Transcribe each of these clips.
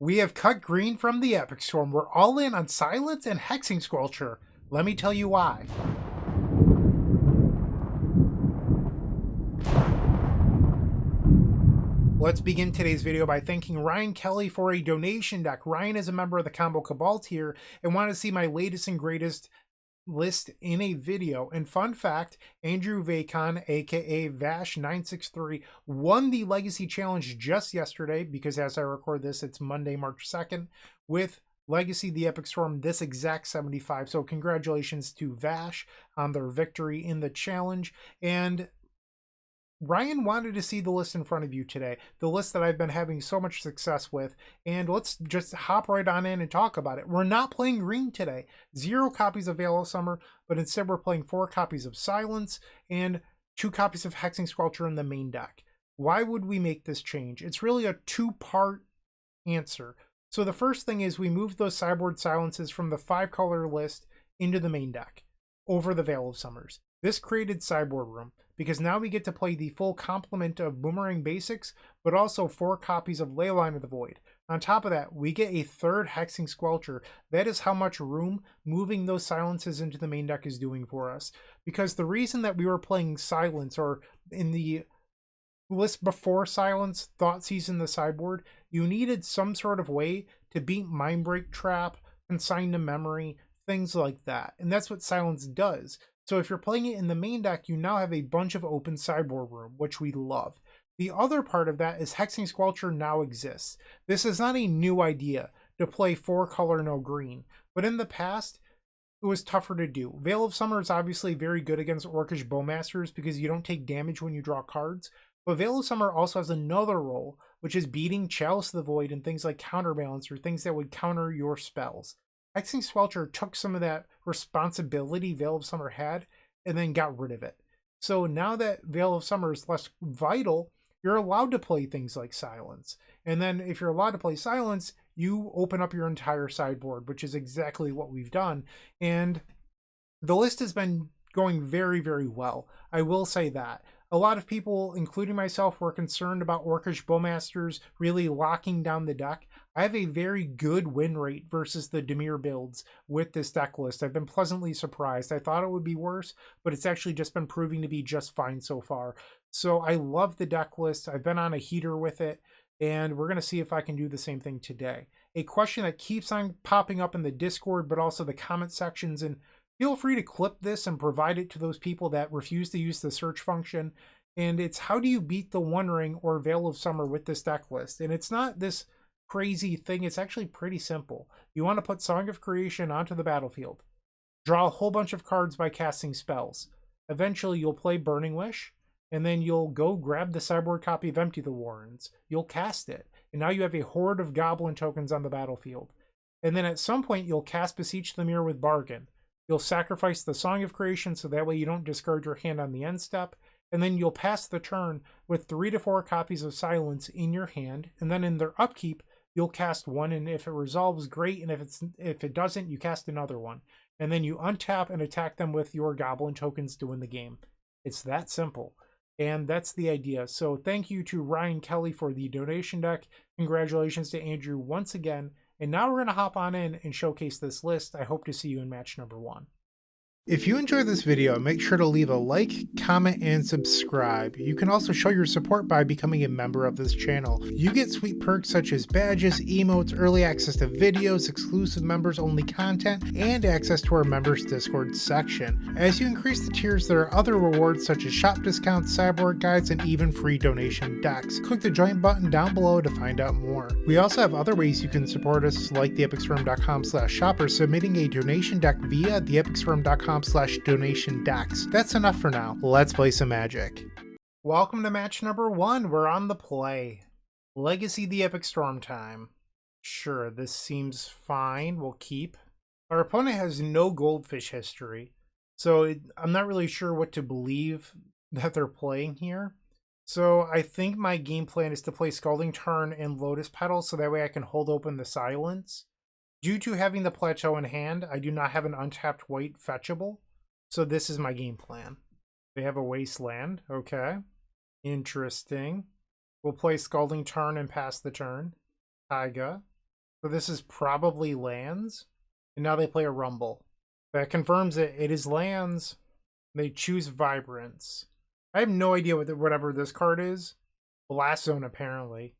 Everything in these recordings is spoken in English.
We have cut green from the Epic Storm. We're all in on Silence and Hexing Squelcher. Let me tell you why. Let's begin today's video by thanking Ryan Kelly for a donation deck. Ryan is a member of the Combo Cabal tier and wanted to see my latest and greatest list in a video. And fun fact, Andrew Vacon, aka Vash963, won the Legacy Challenge just yesterday, because as I record this, it's Monday, March 2nd, with Legacy the Epic Storm, this exact 75. So congratulations to Vash on their victory in the challenge. And Ryan wanted to see the list in front of you today, the list that I've been having so much success with, and let's just hop right on in and talk about it. We're not playing green today. 0 copies of Veil of Summer, but instead we're playing 4 copies of Silence and 2 copies of Hexing Squelcher in the main deck. Why would we make this change? It's really a 2-part answer. So the first thing is we moved those sideboard silences from the 5-color list into the main deck over the Veil of Summers. This created sideboard room, because now we get to play the full complement of Boomerang Basics, but also 4 copies of Leyline of the Void. On top of that, we get a 3rd Hexing Squelcher. That is how much room moving those silences into the main deck is doing for us. Because the reason that we were playing Silence, or in the list before Silence, Thoughtseize in the sideboard, you needed some sort of way to beat Mindbreak Trap, Consign to Memory, things like that. And that's what Silence does. So if you're playing it in the main deck, you now have a bunch of open sideboard room, which we love. The other part of that is Hexing Squelcher now exists. This is not a new idea to play 4-color no green, but in the past, it was tougher to do. Veil of Summer is obviously very good against Orcish Bowmasters because you don't take damage when you draw cards, but Veil of Summer also has another role, which is beating Chalice of the Void and things like Counterbalance, or things that would counter your spells. Hexing Squelcher took some of that responsibility Veil of Summer had and then got rid of it. So now that Veil of Summer is less vital, you're allowed to play things like Silence. And then if you're allowed to play Silence, you open up your entire sideboard, which is exactly what we've done. And the list has been going very, very well. I will say that. A lot of people, including myself, were concerned about Orcish Bowmasters really locking down the deck. I have a very good win rate versus the Dimir builds with this deck list. I've been pleasantly surprised. I thought it would be worse, but it's actually just been proving to be just fine so far. So I love the deck list. I've been on a heater with it, and we're going to see if I can do the same thing today. A question that keeps on popping up in the Discord, but also the comment sections, and feel free to clip this and provide it to those people that refuse to use the search function. And it's, how do you beat the One Ring or Veil of Summer with this deck list? And it's not this crazy thing. It's actually pretty simple. You want to put Song of Creation onto the battlefield. Draw a whole bunch of cards by casting spells. Eventually you'll play Burning Wish, and then you'll go grab the sideboard copy of Empty the Warrens. You'll cast it, and now you have a horde of Goblin tokens on the battlefield. And then at some point you'll cast Beseech the Mirror with Bargain. You'll sacrifice the Song of Creation so that way you don't discard your hand on the end step. And then you'll pass the turn with 3 to 4 copies of Silence in your hand. And then in their upkeep, you'll cast one, and if it resolves, great. And if it doesn't, you cast another one. And then you untap and attack them with your Goblin tokens to win the game. It's that simple. And that's the idea. So thank you to Ryan Kelly for the donation deck. Congratulations to Andrew once again. And now we're going to hop on in and showcase this list. I hope to see you in match number 1. If you enjoyed this video, make sure to leave a like, comment, and subscribe. You can also show your support by becoming a member of this channel. You get sweet perks such as badges, emotes, early access to videos, exclusive members-only content, and access to our members Discord section. As you increase the tiers, there are other rewards such as shop discounts, sideboard guides, and even free donation decks. Click the join button down below to find out more. We also have other ways you can support us, like theepicstorm.com/shop, or submitting a donation deck via theepicstorm.com/donation decks. That's enough for now. Let's play some Magic. Welcome to match number 1. We're on the play. Legacy the Epic Storm time. Sure, this seems fine. We'll keep. Our opponent has no Goldfish history, so I'm not really sure what to believe that they're playing here. So I think my game plan is to play Scalding Tarn and Lotus Petal so that way I can hold open the Silence. Due to having the Plateau in hand, I do not have an untapped white fetchable, so this is my game plan. They have a Wasteland, okay. Interesting. We'll play Scalding Tarn and pass the turn. Taiga. So this is probably lands. And now they play a rumble. That confirms it. It is lands. They choose Vibrance. I have no idea what whatever this card is. Blast Zone, apparently.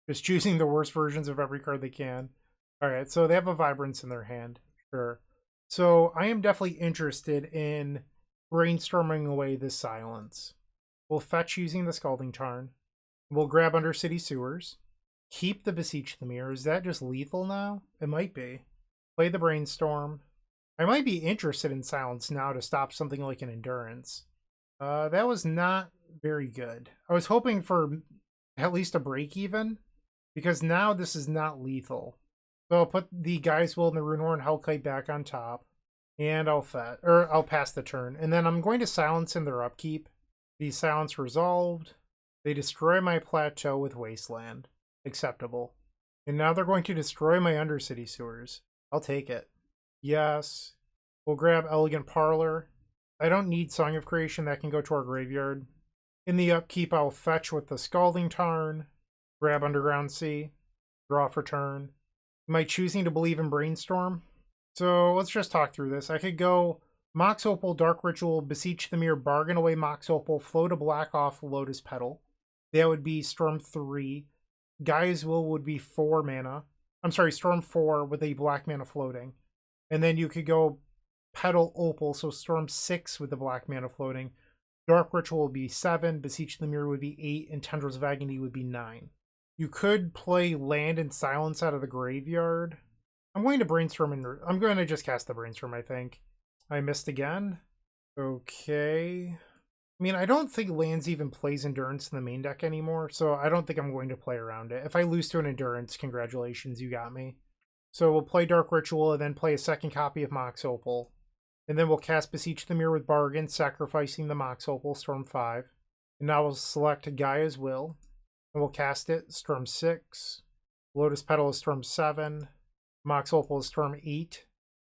Just choosing the worst versions of every card they can. Alright, so they have a Vibrance in their hand. Sure. So I am definitely interested in brainstorming away this silence. We'll fetch using the Scalding Tarn. We'll grab Undercity Sewers. Keep the Beseech the Mirror. Is that just lethal now? It might be. Play the Brainstorm. I might be interested in Silence now to stop something like an Endurance. That was not very good. I was hoping for at least a break even, because now this is not lethal. So I'll put the Guy's Will and the Runehorn Hellkite back on top, and I'll pass the turn. And then I'm going to silence in their upkeep. The silence resolved. They destroy my plateau with Wasteland. Acceptable. And now they're going to destroy my Undercity Sewers. I'll take it. Yes. We'll grab Elegant Parlor. I don't need Song of Creation. That can go to our graveyard. In the upkeep, I'll fetch with the Scalding Tarn. Grab Underground Sea. Draw for turn. Am I choosing to believe in Brainstorm? So let's just talk through this. I could go Mox Opal, Dark Ritual, Beseech the Mirror, bargain away Mox Opal, float a black off Lotus Petal. That would be Storm 3. Guy's Will would be 4 mana. I'm sorry, Storm 4 with a black mana floating. And then you could go Petal Opal, so Storm 6 with the black mana floating. Dark Ritual would be 7, Beseech the Mirror would be 8, and Tendrils of Agony would be 9. You could play Land and Silence out of the graveyard. I'm going to Brainstorm and I'm going to just cast the Brainstorm, I think. I missed again. Okay. I mean, I don't think lands even plays Endurance in the main deck anymore, so I don't think I'm going to play around it. If I lose to an Endurance, congratulations, you got me. So we'll play Dark Ritual and then play a second copy of Mox Opal. And then we'll cast Beseech the Mirror with Bargain, sacrificing the Mox Opal, Storm 5. And now we'll select Gaia's Will. And we'll cast it, Storm 6. Lotus Petal is Storm 7. Mox Opal is Storm 8.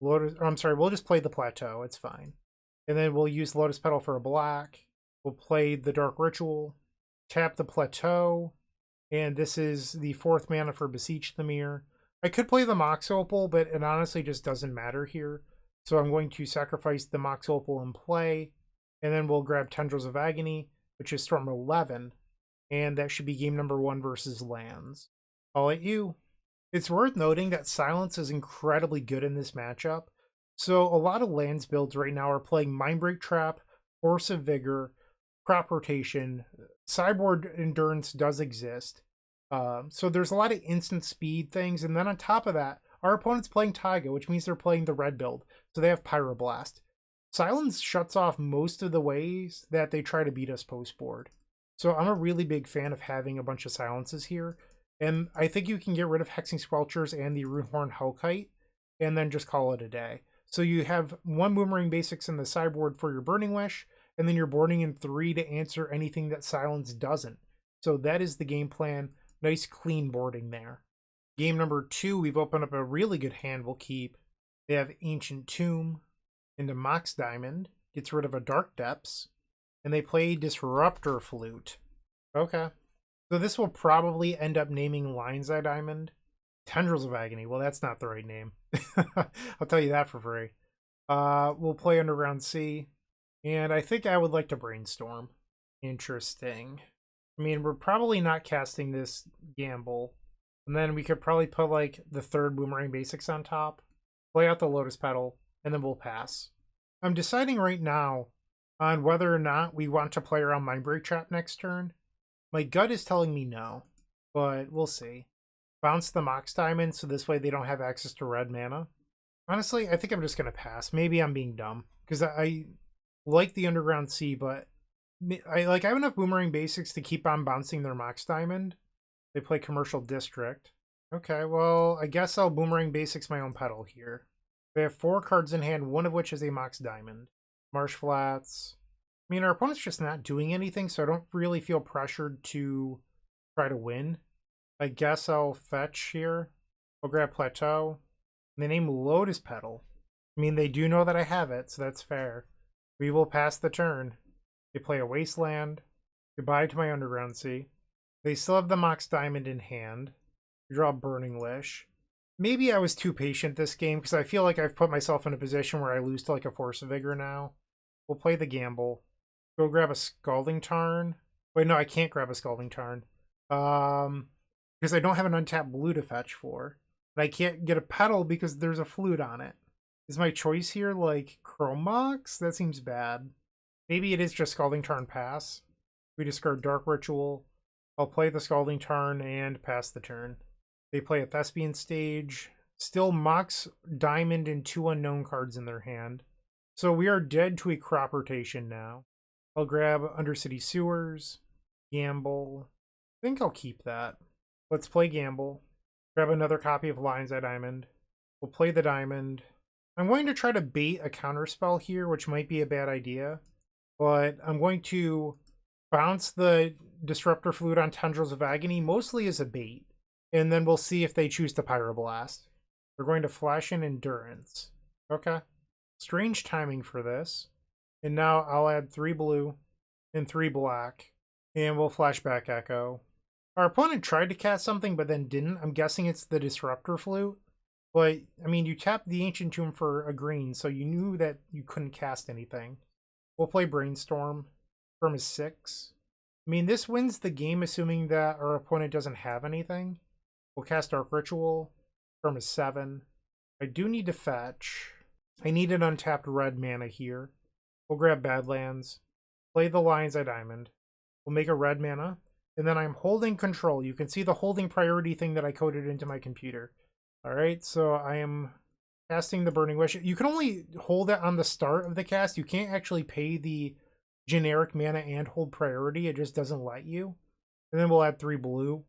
We'll just play the Plateau, it's fine. And then we'll use Lotus Petal for a black. We'll play the Dark Ritual, tap the Plateau, and this is the 4th mana for Beseech the Mirror. I could play the Mox Opal, but it honestly just doesn't matter here. So I'm going to sacrifice the Mox Opal and play, and then we'll grab Tendrils of Agony, which is Storm 11, and that should be game number 1 versus lands. I'll let you. It's worth noting that Silence is incredibly good in this matchup. So a lot of lands builds right now are playing Mindbreak Trap, Force of Vigor, Crop Rotation. Sideboard Endurance does exist. So there's a lot of instant speed things. And then on top of that, our opponent's playing Taiga, which means they're playing the red build. So they have Pyroblast. Silence shuts off most of the ways that they try to beat us post-board. So I'm a really big fan of having a bunch of silences here. And I think you can get rid of Hexing Squelchers and the Runehorn Hellkite, and then just call it a day. So you have 1 Boomerang Basics in the sideboard for your Burning Wish, and then you're boarding in 3 to answer anything that Silence doesn't. So that is the game plan. Nice clean boarding there. Game number 2, we've opened up a really good hand we'll keep. They have Ancient Tomb into Mox Diamond, gets rid of a Dark Depths, and they play Disruptor Flute. Okay. So this will probably end up naming Lion's Eye Diamond. Tendrils of Agony. Well, that's not the right name. I'll tell you that for free. We'll play Underground Sea. And I think I would like to Brainstorm. Interesting. I mean, we're probably not casting this Gamble. And then we could probably put like the 3rd Boomerang Basics on top. Play out the Lotus Petal. And then we'll pass. I'm deciding right now on whether or not we want to play around Mindbreak Trap next turn. My gut is telling me no, but we'll see. Bounce the Mox Diamond so this way they don't have access to red mana. Honestly, I think I'm just going to pass. Maybe I'm being dumb because I like the Underground Sea, but I have enough Boomerang Basics to keep on bouncing their Mox Diamond. They play Commercial District. Okay, well, I guess I'll Boomerang Basics my own Petal here. They have 4 cards in hand, one of which is a Mox Diamond. Marsh Flats. I mean, our opponent's just not doing anything, so I don't really feel pressured to try to win. I guess I'll fetch here. I'll grab Plateau. And they name Lotus Petal. I mean, they do know that I have it, so that's fair. We will pass the turn. They play a Wasteland. Goodbye to my Underground Sea. They still have the Mox Diamond in hand. We draw Burning Wish. Maybe I was too patient this game because I feel like I've put myself in a position where I lose to like a Force of Vigor now. We'll play the gamble. Go grab a Scalding Tarn. Wait, no, I can't grab a Scalding Tarn. Because I don't have an untapped blue to fetch for. And I can't get a Petal because there's a Flute on it. Is my choice here like Chrome Mox? That seems bad. Maybe it is just Scalding Tarn pass. We discard Dark Ritual. I'll play the Scalding Tarn and pass the turn. They play a Thespian Stage. Still Mox, Diamond, and 2 unknown cards in their hand. So we are dead to a crop rotation now. I'll grab Undercity Sewers. Gamble. I think I'll keep that. Let's play Gamble. Grab another copy of Lion's Eye Diamond. We'll play the Diamond. I'm going to try to bait a counterspell here, which might be a bad idea. But I'm going to bounce the Disruptor Flute on Tendrils of Agony, mostly as a bait. And then we'll see if they choose to Pyroblast. They're going to flash in Endurance. Okay. Strange timing for this. And now I'll add 3 blue and 3 black. And we'll flashback Echo. Our opponent tried to cast something, but then didn't. I'm guessing it's the Disruptor Flute. But, I mean, you tapped the Ancient Tomb for a green, so you knew that you couldn't cast anything. We'll play Brainstorm. From is 6. I mean, this wins the game, assuming that our opponent doesn't have anything. We'll cast Dark Ritual. From is 7. I do need to fetch. I need an untapped red mana here. We'll grab Badlands. Play the Lion's Eye Diamond. We'll make a red mana. And then I'm holding control. You can see the holding priority thing that I coded into my computer. Alright, so I am casting the Burning Wish. You can only hold it on the start of the cast. You can't actually pay the generic mana and hold priority. It just doesn't let you. And then we'll add 3 blue.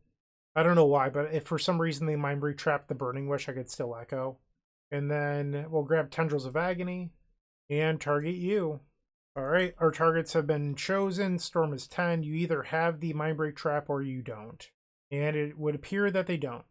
I don't know why, but if for some reason they Mind Break trapped the Burning Wish, I could still Echo. And then we'll grab Tendrils of Agony and target you. Alright, our targets have been chosen. Storm is 10. You either have the Mind Break trap or you don't. And it would appear that they don't.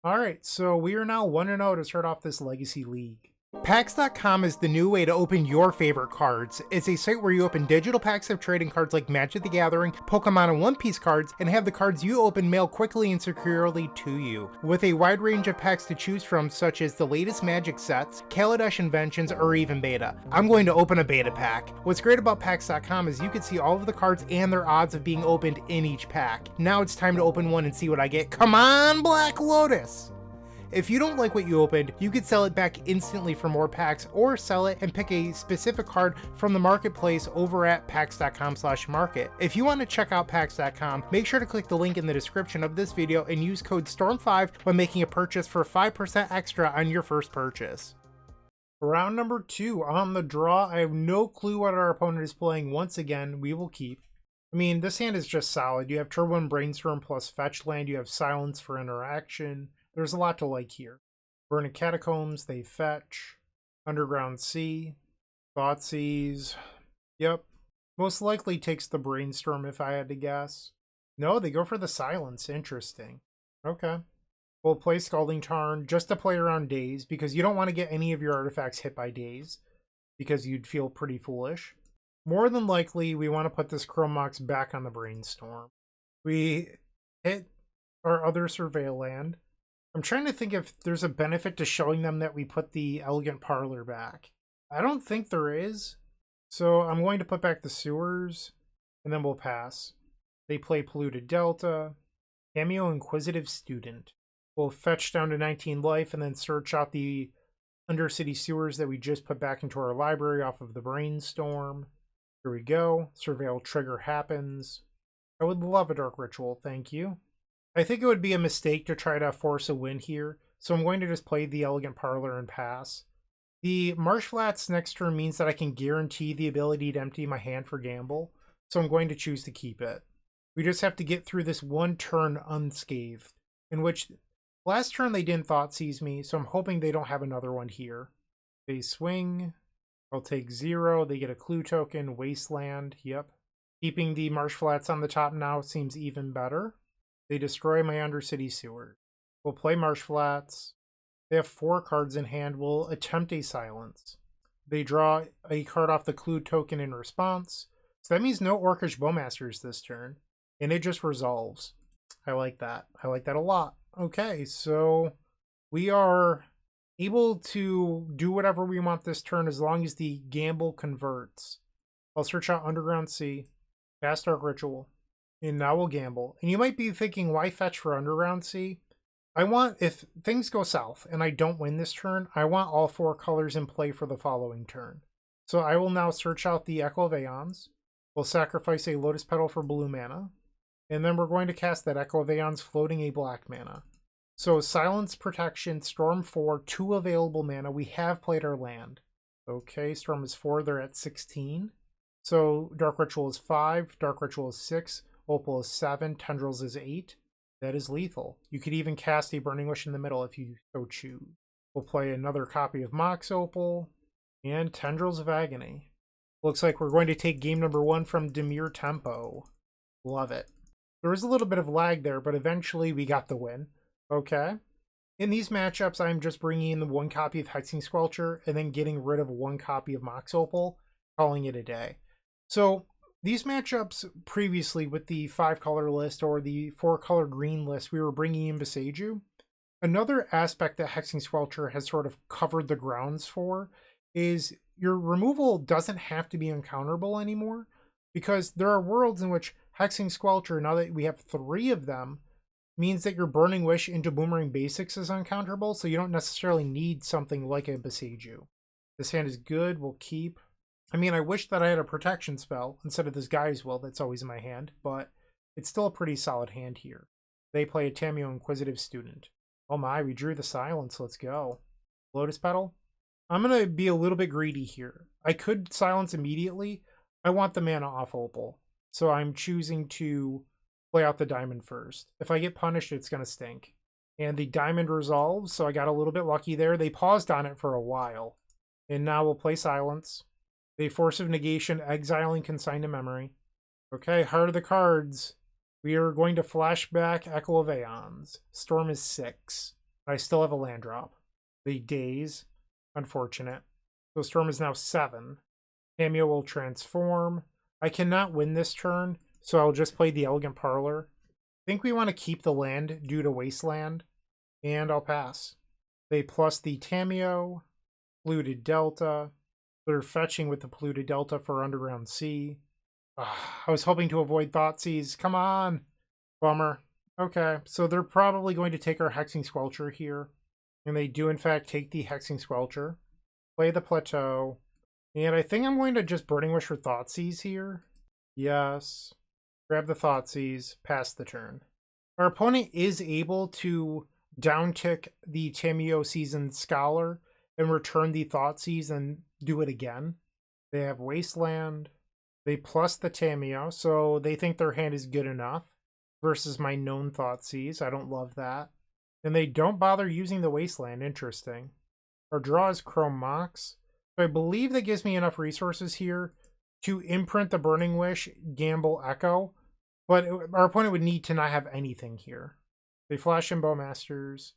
Alright, so we are now 1-0 to start off this Legacy League. Packs.com is the new way to open your favorite cards. It's a site where you open digital packs of trading cards like Magic the Gathering, Pokemon, and One Piece cards, and have the cards you open mailed quickly and securely to you. With a wide range of packs to choose from, such as the latest Magic sets, Kaladesh Inventions, or even Beta. I'm going to open a Beta pack. What's great about Packs.com is you can see all of the cards and their odds of being opened in each pack. Now it's time to open one and see what I get. Come on, Black Lotus! If you don't like what you opened, you could sell it back instantly for more packs, or sell it and pick a specific card from the marketplace over at packs.com/market. If you want to check out packs.com, make sure to click the link in the description of this video and use code STORM5 when making a purchase for 5% extra on your first purchase. Round number 2 on the draw. I have no clue what our opponent is playing. Once again, we will keep. I mean, this hand is just solid. You have Turbo and Brainstorm plus fetch land. You have Silence for interaction. There's a lot to like here. Burning Catacombs, they fetch. Underground Sea, Thoughtseize. Yep. Most likely takes the Brainstorm if I had to guess. No, they go for the Silence. Interesting. Okay. We'll play Scalding Tarn just to play around Daze, because you don't want to get any of your artifacts hit by Daze, because you'd feel pretty foolish. More than likely, we want to put this Chrome Mox back on the Brainstorm. We hit our other Surveil land. I'm trying to think if there's a benefit to showing them that we put the Elegant Parlor back. I don't think there is. So I'm going to put back the Sewers, and then we'll pass. They play Polluted Delta. Cameo Inquisitive Student. We'll fetch down to 19 life and then search out the Undercity Sewers that we just put back into our library off of the Brainstorm. Here we go. Surveil Trigger happens. I would love a Dark Ritual, thank you. I think it would be a mistake to try to force a win here, so I'm going to just play the Elegant Parlor and pass. The Marsh Flats next turn means that I can guarantee the ability to empty my hand for Gamble, so I'm going to choose to keep it. We just have to get through this one turn unscathed, in which last turn they didn't Thoughtseize me, so I'm hoping they don't have another one here. They swing. I'll take 0. They get a clue token. Wasteland. Yep. Keeping the Marsh Flats on the top now seems even better. They destroy my Undercity Sewer. We'll play Marsh Flats. They have 4 cards in hand. We'll attempt a Silence. They draw a card off the clue token in response. So that means no Orcish Bowmasters this turn. And it just resolves. I like that. I like that a lot. Okay, so We are able to do whatever we want this turn as long as the gamble converts. I'll search out Underground Sea, cast Dark Ritual, and now we'll gamble. And you might be thinking, why fetch for Underground Sea? I want, if things go south and I don't win this turn, I want all 4 colors in play for the following turn. So I will now search out the Echo of Aeons. We'll sacrifice a Lotus Petal for blue mana. And then we're going to cast that Echo of Aeons floating a black mana. So Silence, Protection, Storm 4, 2 available mana. We have played our land. Okay, Storm is 4, they're at 16. So Dark Ritual is 5, Dark Ritual is 6, Opal is 7, Tendrils is 8. That is lethal. You could even cast a Burning Wish in the middle if you so choose. We'll play another copy of Mox Opal and Tendrils of Agony. Looks like we're going to take game number 1 from Dimir Tempo. Love it. There was a little bit of lag there, but eventually we got the win. Okay. In these matchups, I'm just bringing in the 1 copy of Hexing Squelcher and then getting rid of 1 copy of Mox Opal, calling it a day. So these matchups previously with the 5-color list or the 4-color green list, we were bringing in Beseiju. Another aspect that Hexing Squelcher has sort of covered the grounds for is your removal doesn't have to be uncounterable anymore, because there are worlds in which Hexing Squelcher, now that we have 3 of them, means that your Burning Wish into Boomerang Basics is uncounterable, so you don't necessarily need something like a Beseiju. This hand is good, we'll keep. I mean, I wish that I had a protection spell instead of this Guy's Will that's always in my hand, but it's still a pretty solid hand here. They play a Tamiyo Inquisitive Student. Oh my, we drew the Silence, let's go. Lotus Petal? I'm going to be a little bit greedy here. I could silence immediately. I want the mana off Opal, so I'm choosing to play out the Diamond first. If I get punished, it's going to stink. And the Diamond resolves, so I got a little bit lucky there. They paused on it for a while. And now we'll play Silence. The Force of Negation, exiling Consign to Memory. Okay, Heart of the Cards. We are going to flashback Echo of Aeons. Storm is 6. I still have a land drop. The Daze. Unfortunate. So Storm is now 7. Tamiyo will transform. I cannot win this turn, so I'll just play the Elegant Parlor. I think we want to keep the land due to Wasteland, and I'll pass. They plus the Tamiyo, Polluted Delta. They're fetching with the Polluted Delta for Underground Sea. I was hoping to avoid Thoughtseize. Come on! Bummer. Okay, so they're probably going to take our Hexing Squelcher here. And they do, in fact, take the Hexing Squelcher. Play the Plateau. And I think I'm going to just Burning Wish for Thoughtseize here. Yes. Grab the Thoughtseize. Pass the turn. Our opponent is able to downtick the Tamiyo Seasoned Scholar and return the Thoughtseize and do it again. They have Wasteland. They plus the Tamiyo, so they think their hand is good enough versus my known Thoughtseize. I don't love that. And they don't bother using the Wasteland. Interesting. Our draw is Chrome Mox. So I believe that gives me enough resources here to imprint the Burning Wish, gamble Echo. But our opponent would need to not have anything here. They flash in Bowmasters.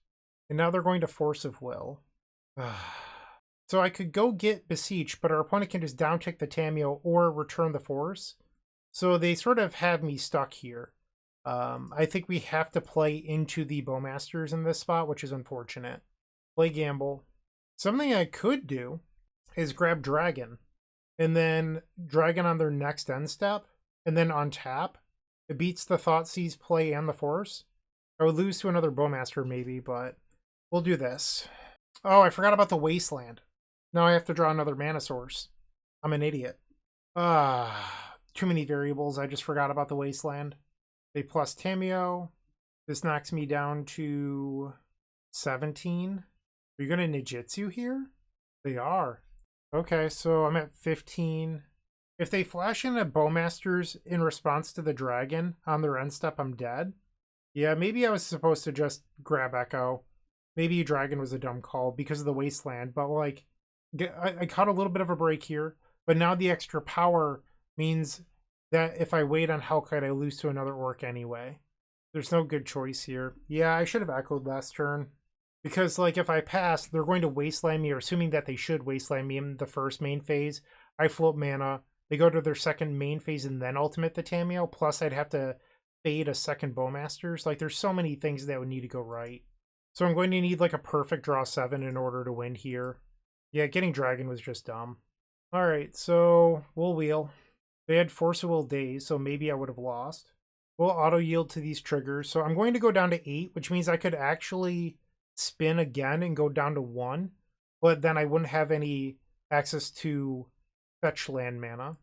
And now they're going to Force of Will. So I could go get Beseech, but our opponent can just downtick the Tamiyo or return the Force. So they sort of have me stuck here. I think we have to play into the Bowmasters in this spot, which is unfortunate. Play Gamble. Something I could do is grab Dragon, and then Dragon on their next end step, and then untap. It beats the Thoughtseize play and the Force. I would lose to another Bowmaster maybe, but we'll do this. Oh, I forgot about the Wasteland. Now I have to draw another mana source. I'm an idiot. Too many variables. I just forgot about the Wasteland. They plus Tamiyo. This knocks me down to 17. Are you going to Nijitsu here? They are. Okay, so I'm at 15. If they flash in a Bowmasters in response to the Dragon on their end step, I'm dead. Yeah, maybe I was supposed to just grab Echo. Maybe Dragon was a dumb call because of the Wasteland, but like, I caught a little bit of a break here, but now the extra power means that if I wait on Hellkite, I lose to another Orc anyway. There's no good choice here. Yeah, I should have Echoed last turn. Because, like, if I pass, they're going to Wasteland me, or assuming that they should Wasteland me in the first main phase. I float mana. They go to their second main phase and then ultimate the Tamiyo. Plus, I'd have to fade a second Bowmasters. Like, there's so many things that would need to go right. So I'm going to need like a perfect draw 7 in order to win here. Yeah, getting dragon was just dumb. Alright, so we'll wheel. They had Force of Will Daze, so maybe I would have lost. We'll auto-yield to these triggers. So I'm going to go down to 8, which means I could actually spin again and go down to 1. But then I wouldn't have any access to fetch land mana.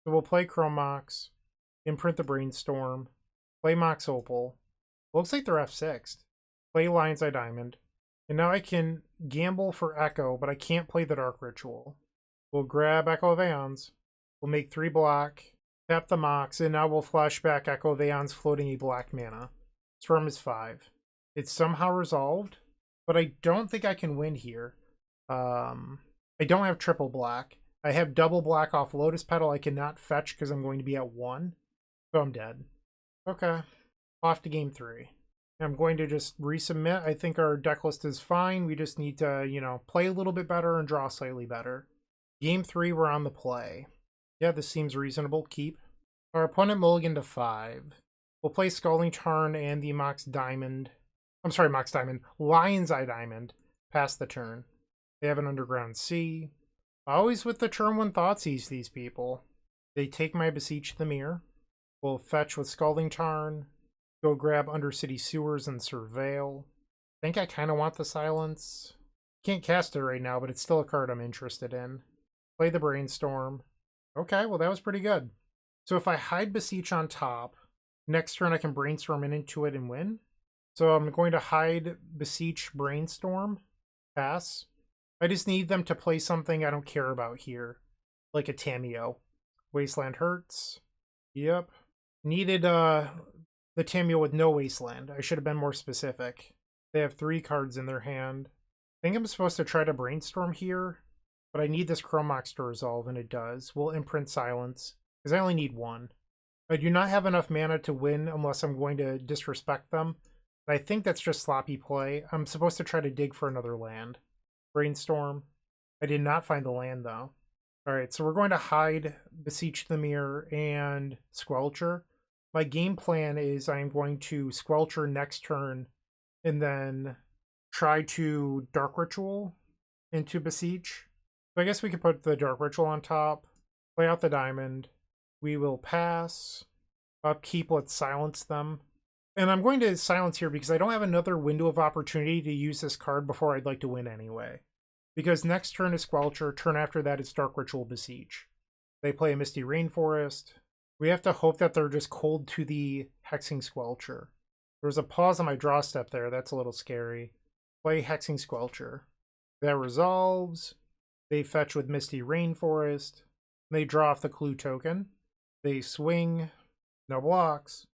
So we'll play Chrome Mox, imprint the Brainstorm, play Mox Opal. Looks like they're F6'd. Play Lion's Eye Diamond. And now I can gamble for Echo, but I can't play the Dark Ritual. We'll grab Echo of Aeons. We'll make 3 black, tap the Mox, and now we'll flashback Echo of Aeons floating a black mana. Storm is 5. It's somehow resolved, but I don't think I can win here. I don't have triple black. I have double black off Lotus Petal. I cannot fetch because I'm going to be at 1. So I'm dead. Okay. Off to game 3. I'm going to just resubmit. I think our deck list is fine. We just need to, you know, play a little bit better and draw slightly better. Game 3, we're on the play. Yeah, this seems reasonable. Keep. Our opponent mulliganed to 5. We'll play Scalding Tarn and the Mox Diamond. I'm sorry, Mox Diamond. Lion's Eye Diamond. Pass the turn. They have an Underground Sea. Always with the turn 1 Thoughtseize, these people. They take my Beseech Dimir. We'll fetch with Scalding Tarn. Go grab Undercity Sewers and Surveil. I think I kind of want the Silence. Can't cast it right now, but it's still a card I'm interested in. Play the Brainstorm. Okay, well that was pretty good. So if I hide Beseech on top, next turn I can Brainstorm into it and win. So I'm going to hide Beseech Brainstorm. Pass. I just need them to play something I don't care about here. Like a Tamiyo. Wasteland hurts. Yep. Needed the Tamiyo with no Wasteland. I should have been more specific. They have 3 cards in their hand. I think I'm supposed to try to Brainstorm here, but I need this Chrome Mox to resolve, and it does. We'll imprint Silence, because I only need 1. I do not have enough mana to win unless I'm going to disrespect them. But I think that's just sloppy play. I'm supposed to try to dig for another land. Brainstorm. I did not find the land, though. Alright, so we're going to hide Beseech Dimir and Squelcher. My game plan is I'm going to Squelcher next turn and then try to Dark Ritual into Beseech. So I guess we could put the Dark Ritual on top, play out the Diamond. We will pass. Upkeep, let's silence them. And I'm going to silence here because I don't have another window of opportunity to use this card before I'd like to win anyway. Because next turn is Squelcher, turn after that is Dark Ritual Beseech. They play a Misty Rainforest. We have to hope that they're just cold to the Hexing Squelcher. There's a pause on my draw step there, that's a little scary. Play Hexing Squelcher. That resolves. They fetch with Misty Rainforest. They draw off the clue token. They swing. No blocks.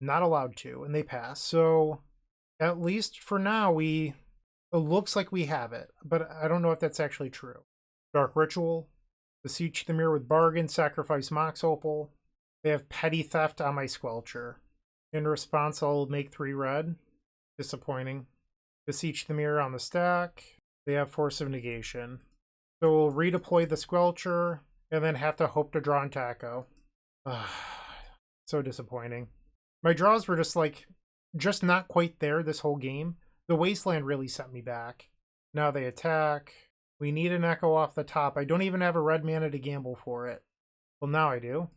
Not allowed to, and they pass. So, at least for now, it looks like we have it, but I don't know if that's actually true. Dark Ritual. Beseech Dimir with Bargain. Sacrifice Mox Opal. They have Petty Theft on my Squelcher. In response, I'll make 3 red. Disappointing. Beseech Dimir on the stack. They have Force of Negation. So we'll redeploy the Squelcher, and then have to hope to draw into Echo. So disappointing. My draws were just not quite there this whole game. The Wasteland really set me back. Now they attack. We need an Echo off the top. I don't even have a red mana to gamble for it. Well, now I do.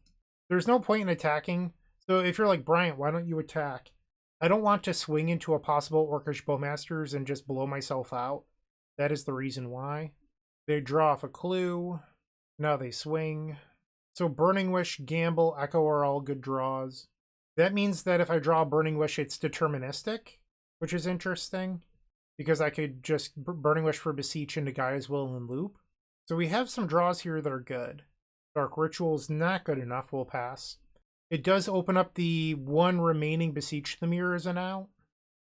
There's no point in attacking. So if you're like, Bryant, why don't you attack? I don't want to swing into a possible Orcish Bowmasters and just blow myself out. That is the reason why. They draw off a clue. Now they swing. So Burning Wish, Gamble, Echo are all good draws. That means that if I draw Burning Wish, it's deterministic, which is interesting, because I could just Burning Wish for Beseech into Gaia's Will and loop. So we have some draws here that are good. Dark Ritual is not good enough, we'll pass. It does open up the 1 remaining Beseech Dimir as an out.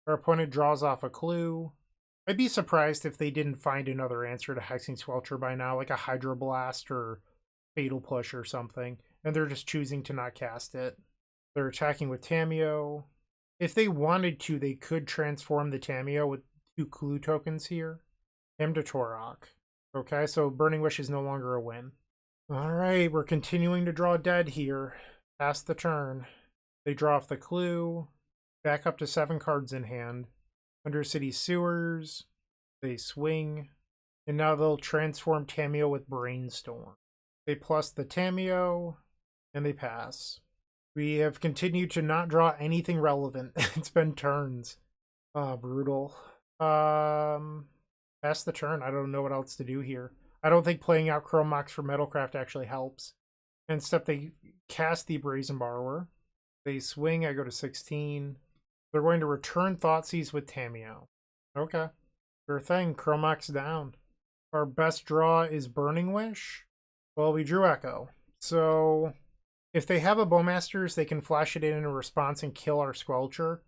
Our opponent draws off a clue. I'd be surprised if they didn't find another answer to Hexing Squelcher by now, like a Hydroblast or Fatal Push or something, and they're just choosing to not cast it. They're attacking with Tamiyo. If they wanted to, they could transform the Tamiyo with 2 clue tokens here. Him to Torok. Okay, so Burning Wish is no longer a win. Alright, we're continuing to draw dead here. Pass the turn. They draw off the clue. Back up to 7 cards in hand. Undercity Sewers. They swing. And now they'll transform Tamiyo with Brainstorm. They plus the Tamiyo, and they pass. We have continued to not draw anything relevant. It's been turns. Brutal. Pass the turn. I don't know what else to do here. I don't think playing out Chrome Mox for Metalcraft actually helps. Instead, they cast the Brazen Borrower. They swing. I go to 16. They're going to return Thoughtseize with Tamiyo. Okay. Sure thing. Chrome Mox down. Our best draw is Burning Wish. Well, we drew Echo. So if they have a Bowmasters, they can flash it in response and kill our Squelcher.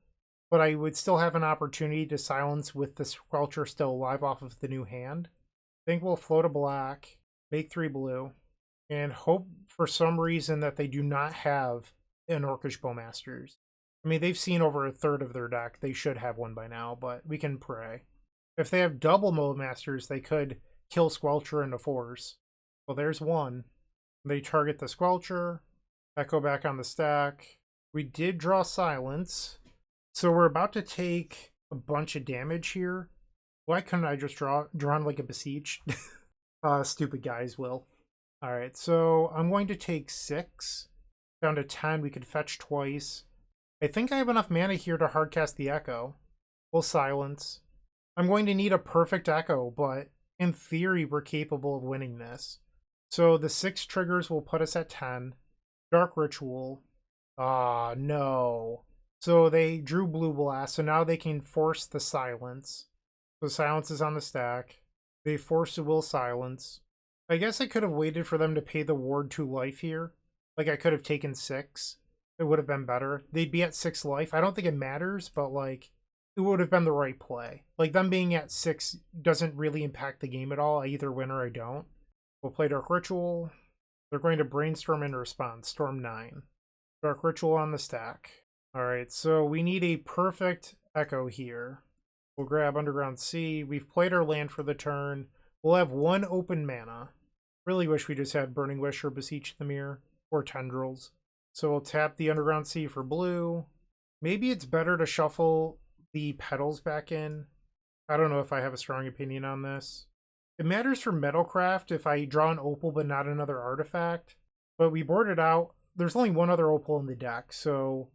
But I would still have an opportunity to silence with the Squelcher still alive off of the new hand. I think we'll float a black, make 3 blue, and hope for some reason that they do not have an Orcish Bowmasters. I mean, they've seen over a third of their deck. They should have one by now, but we can pray. If they have double Bowmasters, they could kill Squelcher into force. Well, there's one. They target the Squelcher. Echo back on the stack. We did draw Silence. So we're about to take a bunch of damage here. Why couldn't I just drawn like a Beseech? Stupid guys will. Alright, so I'm going to take 6. Down to 10. We could fetch twice. I think I have enough mana here to hardcast the Echo. We'll silence. I'm going to need a perfect Echo, but in theory, we're capable of winning this. So the 6 triggers will put us at 10. Dark Ritual. Ah, no. So they drew Blue Blast, so now they can force the Silence. So Silence is on the stack. They force the Will Silence. I guess I could have waited for them to pay the Ward 2 life here. Like, I could have taken 6. It would have been better. They'd be at 6 life. I don't think it matters, but, like, it would have been the right play. Like, them being at 6 doesn't really impact the game at all. I either win or I don't. We'll play Dark Ritual. They're going to Brainstorm in response. Storm 9. Dark Ritual on the stack. Alright, so we need a perfect Echo here. We'll grab Underground Sea. We've played our land for the turn. We'll have 1 open mana. Really wish we just had Burning Wish or Beseech the Mirror. Or Tendrils. So we'll tap the Underground Sea for blue. Maybe it's better to shuffle the Petals back in. I don't know if I have a strong opinion on this. It matters for Metalcraft if I draw an Opal but not another artifact. But we boarded out. There's only 1 other Opal in the deck, so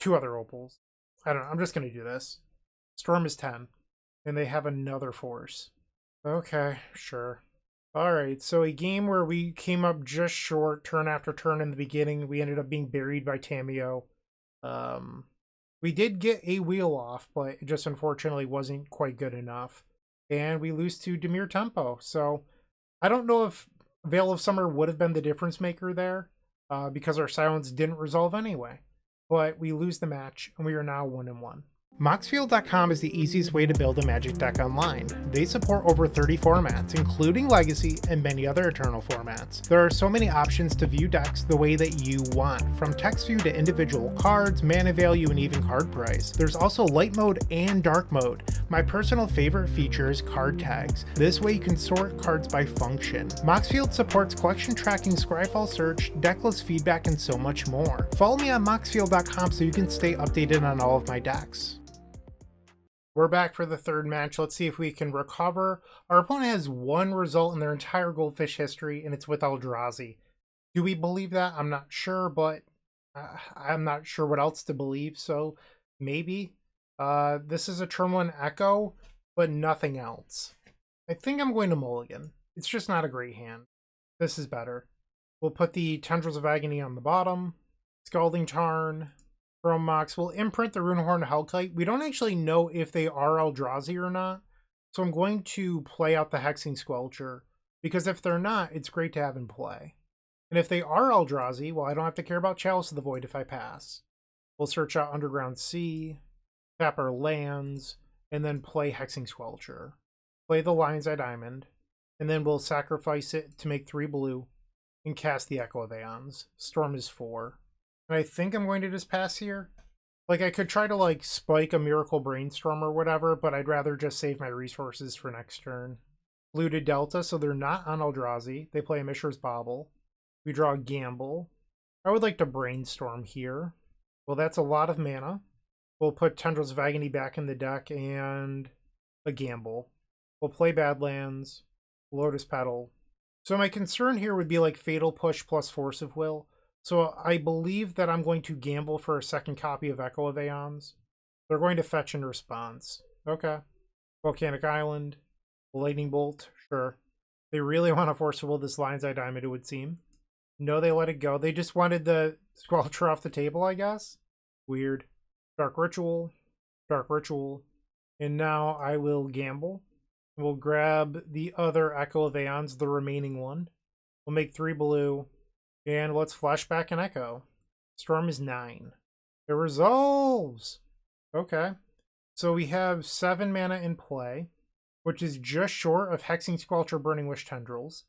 2 other Opals. I don't know. I'm just going to do this. Storm is 10. And they have another force. Okay, sure. Alright, so a game where we came up just short turn after turn in the beginning. We ended up being buried by Tamiyo. We did get a wheel off, but it just unfortunately wasn't quite good enough. And we lose to Dimir Tempo. So I don't know if Veil of Summer would have been the difference maker there, because our silence didn't resolve anyway. But we lose the match, and we are now 1-1. Moxfield.com is the easiest way to build a Magic deck online. They support over 30 formats, including Legacy and many other Eternal formats. There are so many options to view decks the way that you want, from text view to individual cards, mana value, and even card price. There's also light mode and dark mode. My personal favorite feature is card tags. This way you can sort cards by function. Moxfield supports collection tracking, Scryfall search, decklist feedback, and so much more. Follow me on Moxfield.com so you can stay updated on all of my decks. We're back for the third match. Let's see if we can recover. Our opponent has 1 result in their entire Goldfish history, and it's with Eldrazi. Do we believe that? I'm not sure, but I'm not sure what else to believe, so maybe. This is a turn 1 Echo, but nothing else. I think I'm going to mulligan. It's just not a great hand. This is better. We'll put the Tendrils of Agony on the bottom. Scalding Tarn. Chrome Mox will imprint the Runehorn Hellkite. We don't actually know if they are Eldrazi or not, so I'm going to play out the Hexing Squelcher, because if they're not, it's great to have in play. And if they are Eldrazi, well, I don't have to care about Chalice of the Void if I pass. We'll search out Underground Sea, tap our lands, and then play Hexing Squelcher. Play the Lion's Eye Diamond, and then we'll sacrifice it to make 3 blue, and cast the Echo of Aeons. Storm is 4. And I think I'm going to just pass here. Like, I could try to, like, spike a Miracle Brainstorm or whatever, but I'd rather just save my resources for next turn. Blue to Delta, so they're not on Eldrazi. They play a Mishra's Bauble. We draw a Gamble. I would like to Brainstorm here. Well, that's a lot of mana. We'll put Tendrils of Agony back in the deck and a gamble. We'll play Badlands, Lotus Petal. So my concern here would be like Fatal Push plus Force of Will. So I believe that I'm going to gamble for a second copy of Echo of Aeons. They're going to fetch in response. Okay. Volcanic Island, Lightning Bolt, sure. They really want to Force of Will this Lion's Eye Diamond, it would seem. No, they let it go. They just wanted the Squelcher off the table, I guess. Weird. Dark Ritual, and now I will gamble. We'll grab the other Echo of Aeons, the remaining one. We'll make 3 blue, and let's flashback an Echo. Storm is 9. It resolves! Okay. So we have 7 mana in play, which is just short of Hexing Squelcher, Burning Wish, Tendrils.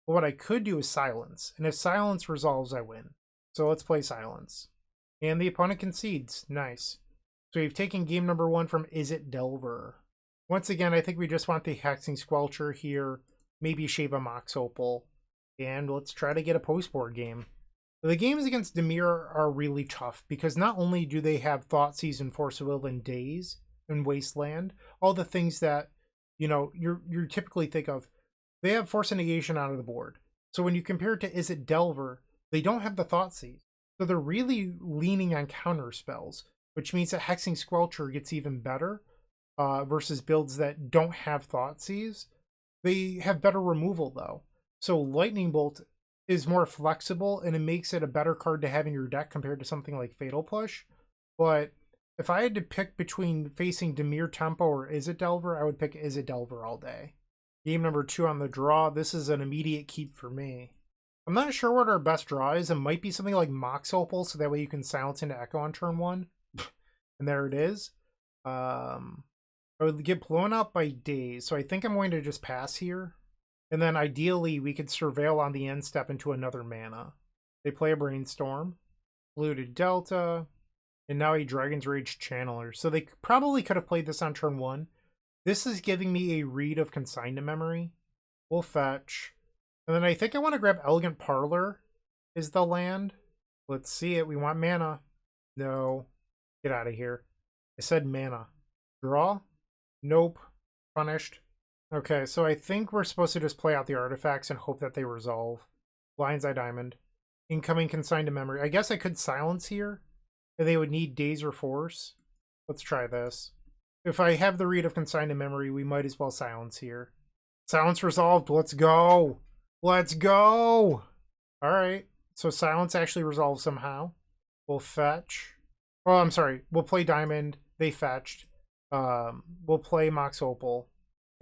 But what I could do is Silence, and if Silence resolves, I win. So let's play Silence. And the opponent concedes. Nice. So we've taken game number 1 from Izzet Delver. Once again, I think we just want the Hexing Squelcher here. Maybe shave a Mox Opal. And let's try to get a post-board game. The games against Dimir are really tough because not only do they have Thoughtseize and Force of Will and Daze and Wasteland, all the things that you typically think of, they have Force of Negation out of the board. So when you compare it to Izzet Delver, they don't have the Thoughtseize. So they're really leaning on counter spells, which means that Hexing Squelcher gets even better versus builds that don't have Thoughtseize. They have better removal though. So Lightning Bolt is more flexible and it makes it a better card to have in your deck compared to something like Fatal Push. But if I had to pick between facing Dimir Tempo or Izzet Delver, I would pick Izzet Delver all day. Game number 2 on the draw. This is an immediate keep for me. I'm not sure what our best draw is. It might be something like Mox Opal, so that way you can silence into Echo on turn 1. And there it is. I would get blown out by Daze, so I think I'm going to just pass here. And then ideally, we could Surveil on the end step into another mana. They play a Brainstorm, Polluted Delta, and now a Dragon's Rage Channeler. So they probably could have played this on turn 1. This is giving me a read of Consign to Memory. We'll fetch. And then I think I want to grab Elegant Parlor is the land. Let's see it. We want mana. No. Get out of here. I said mana. Draw? Nope. Punished. Okay, so I think we're supposed to just play out the artifacts and hope that they resolve. Lion's Eye Diamond. Incoming Consign to Memory. I guess I could silence here. And they would need Daze or Force. Let's try this. If I have the read of Consign to Memory, we might as well silence here. Silence resolved. Let's go. Let's go. All right. So silence actually resolved somehow. We'll fetch. Oh, I'm sorry. We'll play Diamond. They fetched. We'll play Mox Opal.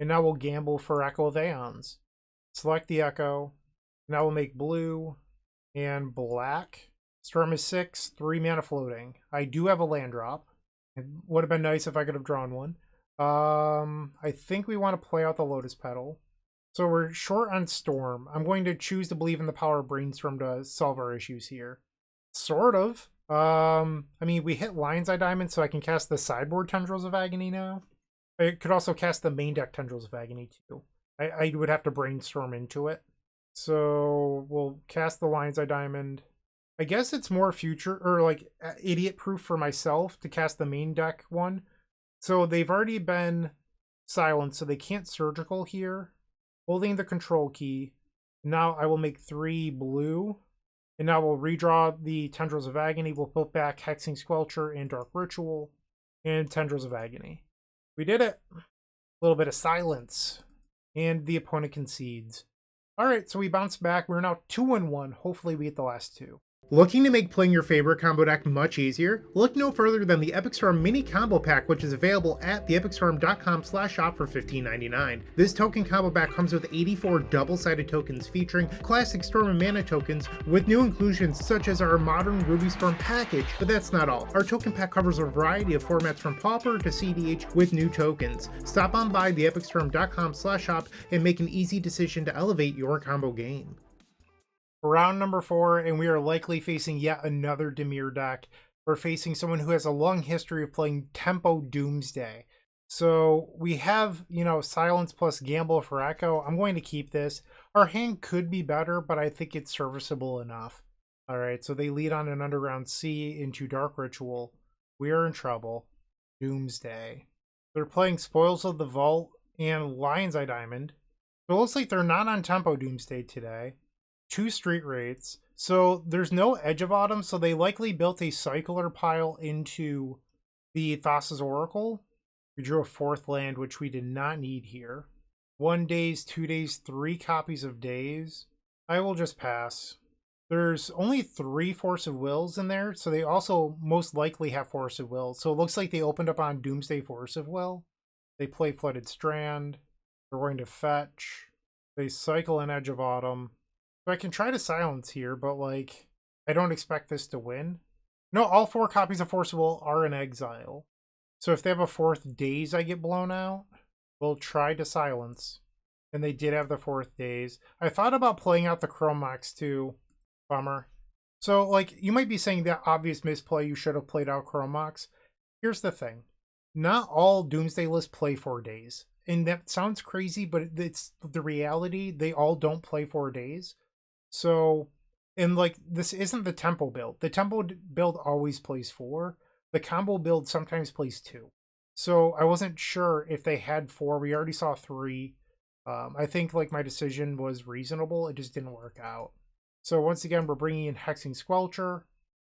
And now we'll gamble for Echo of Aeons. Select the Echo. Now we'll make blue and black. Storm is 6, 3 mana floating. I do have a land drop. It would have been nice if I could have drawn one. I think we want to play out the Lotus Petal. So we're short on Storm. I'm going to choose to believe in the power of Brainstorm to solve our issues here. Sort of. I mean, we hit Lion's Eye Diamond, so I can cast the sideboard Tendrils of Agony now. I could also cast the main deck Tendrils of Agony too. I would have to Brainstorm into it. So we'll cast the Lion's Eye Diamond. I guess it's more future or like idiot proof for myself to cast the main deck one. So they've already been silenced, so they can't surgical here. Holding the control key. Now I will make 3 blue. And now we'll redraw the Tendrils of Agony. We'll put back Hexing Squelcher and Dark Ritual and Tendrils of Agony. We did it. A little bit of silence. And the opponent concedes. Alright, so we bounce back. We're now 2-1. Hopefully we get the last 2. Looking to make playing your favorite combo deck much easier? Look no further than the Epic Storm Mini Combo Pack, which is available at theepicstorm.com/shop for $15.99. This token combo pack comes with 84 double-sided tokens featuring classic Storm and Mana tokens with new inclusions such as our modern Ruby Storm package, but that's not all. Our token pack covers a variety of formats from Pauper to CDH with new tokens. Stop on by theepicstorm.com/shop and make an easy decision to elevate your combo game. Round number 4, and we are likely facing yet another Dimir deck. We're facing someone who has a long history of playing Tempo Doomsday. So we have, Silence plus Gamble for Echo. I'm going to keep this. Our hand could be better, but I think it's serviceable enough. All right, so they lead on an Underground Sea into Dark Ritual. We are in trouble. Doomsday. They're playing Spoils of the Vault and Lion's Eye Diamond. So it looks like they're not on tempo Doomsday today. 2 street rates. So there's no Edge of Autumn, so they likely built a cycler pile into the Thassa's Oracle. We drew a 4th land, which we did not need here. 1 days, 2 days, 3 copies of Days. I will just pass. There's only 3 Force of Wills in there, so they also most likely have Force of Will. So it looks like they opened up on Doomsday Force of Will. They play Flooded Strand. They're going to fetch. They cycle an Edge of Autumn. So I can try to silence here, but like, I don't expect this to win. No, all 4 copies of Force of Will are in exile. So if they have a 4th Days I get blown out, we'll try to silence. And they did have the 4th Days. I thought about playing out the Chromax too. Bummer. So, like, you might be saying that obvious misplay, you should have played out Chromax. Here's the thing. Not all Doomsday lists play 4 days. And that sounds crazy, but it's the reality. They all don't play 4 days. So, and like, this isn't the tempo build. The tempo build always plays 4. The combo build sometimes plays 2. So I wasn't sure if they had 4. We already saw 3. I think like my decision was reasonable. It just didn't work out. So once again, we're bringing in Hexing Squelcher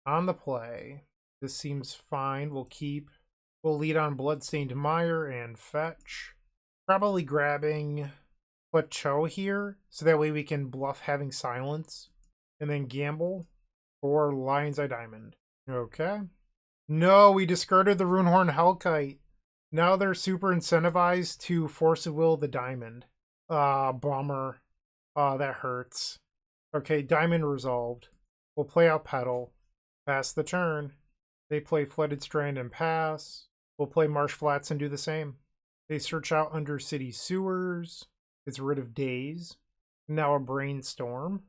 on the play. This seems fine. We'll keep. We'll lead on Bloodstained Mire and fetch. Probably grabbing Plateau here, so that way we can bluff having silence. And then gamble for Lion's Eye Diamond. Okay. No, we discarded the Runehorn Hellkite. Now they're super incentivized to Force of Will the Diamond. Bummer. That hurts. Okay, Diamond resolved. We'll play out Petal. Pass the turn. They play Flooded Strand and pass. We'll play Marsh Flats and do the same. They search out Undercity Sewers. It's rid of Days. Now a Brainstorm.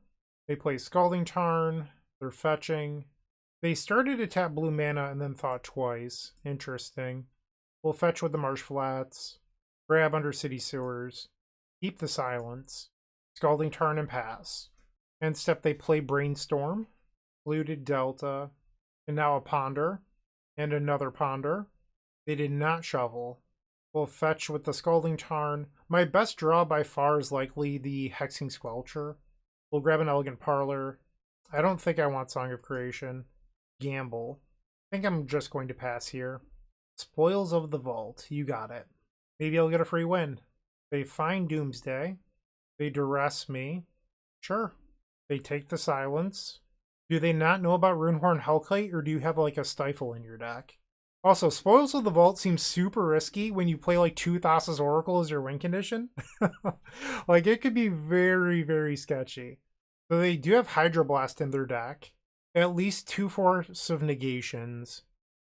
They play Scalding Tarn. They're fetching. They started to tap blue mana and then thought twice. Interesting. We'll fetch with the Marsh Flats. Grab Undercity Sewers. Keep the silence. Scalding Tarn and pass. End step they play Brainstorm. Polluted Delta. And now a Ponder. And another Ponder. They did not shuffle. We'll fetch with the Scalding Tarn. My best draw by far is likely the Hexing Squelcher. We'll grab an Elegant Parlor. I don't think I want Song of Creation. Gamble. I think I'm just going to pass here. Spoils of the Vault. You got it. Maybe I'll get a free win. They find Doomsday. They duress me. Sure. They take the silence. Do they not know about Runehorn Hellkite, or do you have like a Stifle in your deck? Also, Spoils of the Vault seems super risky when you play like 2 Thassa's Oracle as your win condition. Like, it could be very, very sketchy. So they do have Hydroblast in their deck. At least 2 Force of Negations.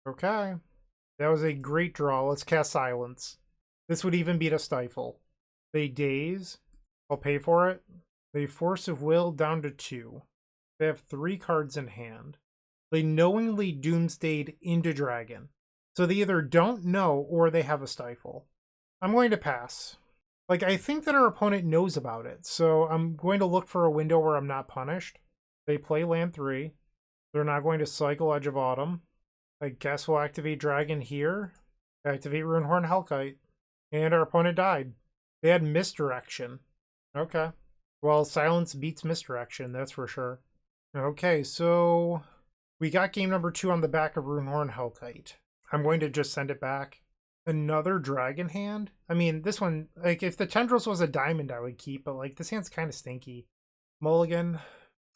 Okay. That was a great draw. Let's cast Silence. This would even beat a Stifle. They Daze. I'll pay for it. They Force of Will down to 2. They have 3 cards in hand. They knowingly Doomsdayed into Dragon. So they either don't know or they have a Stifle. I'm going to pass. Like, I think that our opponent knows about it, so I'm going to look for a window where I'm not punished. They play land 3. They're not going to cycle Edge of Autumn. I guess we'll activate Dragon here. Activate Runehorn Hellkite. And our opponent died. They had Misdirection. Okay. Well, Silence beats Misdirection, that's for sure. Okay, so we got game number 2 on the back of Runehorn Hellkite. I'm going to just send it back. Another Dragon hand? I mean, this one, like, if the Tendrils was a diamond, I would keep, but, like, this hand's kind of stinky. Mulligan.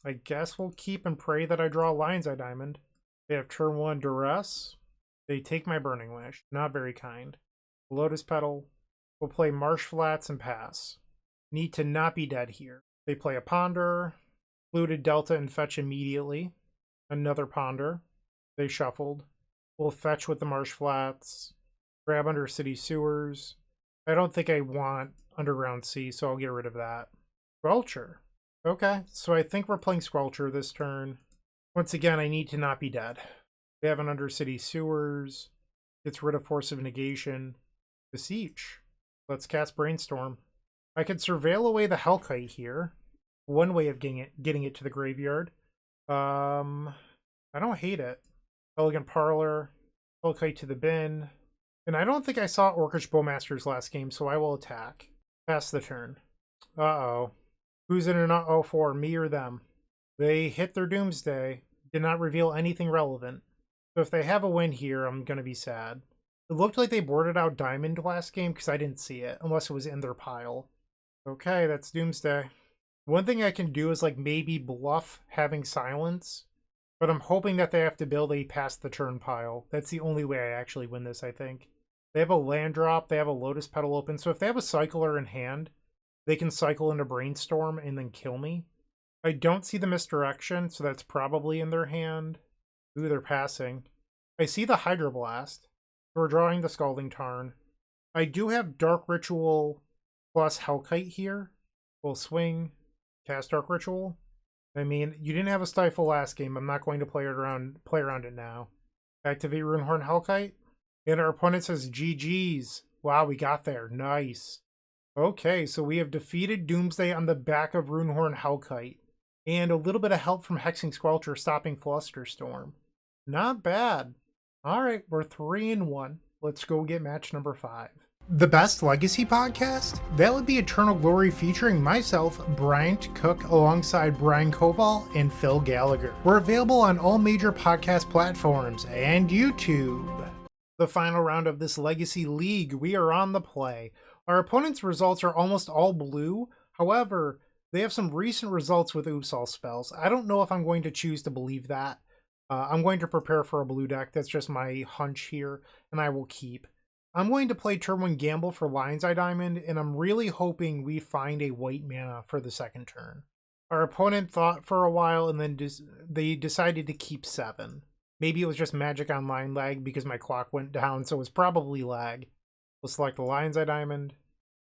I guess we'll keep and pray that I draw Lion's Eye Diamond. They have turn 1 Duress. They take my Burning Wish. Not very kind. Lotus Petal. We'll play Marsh Flats and pass. Need to not be dead here. They play a Ponder. Polluted Delta and fetch immediately. Another Ponder. They shuffled. We'll fetch with the Marsh Flats. Grab Undercity Sewers. I don't think I want Underground Sea, so I'll get rid of that. Squelcher. Okay, so I think we're playing Squelcher this turn. Once again, I need to not be dead. They have an Undercity Sewers. Gets rid of Force of Negation. Beseech. Let's cast Brainstorm. I could Surveil away the Hellkite here. One way of getting it to the graveyard. I don't hate it. Elegant Parlor. Hellkite to the bin. And I don't think I saw Orcish Bowmasters last game, so I will attack. Pass the turn. Uh-oh. Who's in an uh-oh for, me or them? They hit their Doomsday. Did not reveal anything relevant. So if they have a win here, I'm going to be sad. It looked like they boarded out Diamond last game because I didn't see it, unless it was in their pile. Okay, that's Doomsday. One thing I can do is like maybe bluff having silence, but I'm hoping that they have to build a past the turn pile. That's the only way I actually win this, I think. They have a land drop, they have a Lotus Petal open, so if they have a cycler in hand, they can cycle into Brainstorm and then kill me. I don't see the misdirection, so that's probably in their hand. Ooh, they're passing. I see the Hydroblast. We're drawing the Scalding Tarn. I do have Dark Ritual plus Hellkite here. We'll swing, cast Dark Ritual. I mean, you didn't have a Stifle last game. I'm not going to play around it now. Activate Runehorn Hellkite. And our opponent says GG's. Wow, we got there. Nice. Okay, so we have defeated Doomsday on the back of Runehorn Hellkite. And a little bit of help from Hexing Squelcher stopping Flusterstorm. Not bad. Alright, we're 3-1. Let's go get match number 5. The best Legacy podcast? That would be Eternal Glory featuring myself, Bryant Cook, alongside Brian Koval and Phil Gallagher. We're available on all major podcast platforms and YouTube. The final round of this Legacy League, we are on the play. Our opponent's results are almost all blue. However, they have some recent results with Oops All spells. I don't know if I'm going to choose to believe that. I'm going to prepare for a blue deck. That's just my hunch here, and I will keep. I'm going to play turn 1 Gamble for Lion's Eye Diamond, and I'm really hoping we find a white mana for the second turn. Our opponent thought for a while, and then they decided to keep 7. Maybe it was just Magic Online lag because my clock went down, so it was probably lag. We'll select the Lion's Eye Diamond.